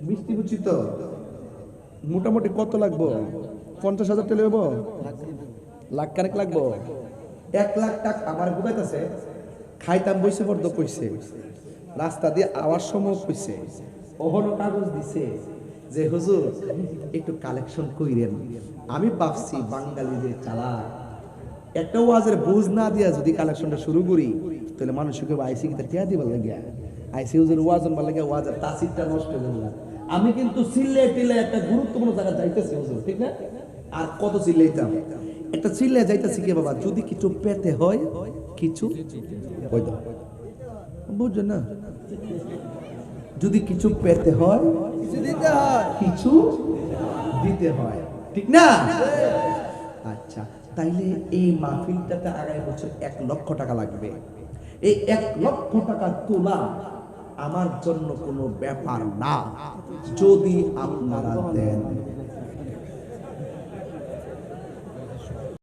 মিষ্টি বুঝছি তো মোটামুটি কত লাগবো? 50,000 টাকা লাগবো, লাখ কানেক লাগবো। 1,00,000 টাকা আমার বুঝাইতেছে। খাইতাম বইসে পর্দ কইছে, রাস্তা দিয়ে আওয়ার সময় কইছে, ওহনো কাগজ দিছে যে হুজুর একটু কালেকশন কইরেন। আমি ভাবছি বাঙালিদের চালাক, একটা ওয়াজের বুঝ না দিয়া যদি কালেকশনটা শুরু করি তাহলে মানুষকে আইসি কিতা টিয়া দিবার লাগে, আইসি হুজুর ওয়াজন বল লাগে, ওয়াজের তাসিরটা নষ্ট হয়ে গেল। আমি কিন্তু চিল্লে টিল্লে একটা গুরুত্বপূর্ণ জায়গা যাইতেছি হুজুর, ঠিক না? আর কত চিল্লাইতাম, একটা চিল্লে যাইতেছি কি বাবা, যদি কিছু পেতে হয় কিছু ওই দাও, বুঝছো না? যদি কিছু পেতে হয় কিছু দিতে হয়, কিছু দিতে হয়, ঠিক না? আচ্ছা, তাইলে এই মাহফিলটাতে আগামী বছর 1,00,000 টাকা লাগবে। এই 1,00,000 টাকা তোলা আমার জন্য কোনো ব্যাপার না, যদি আপনারা দেন।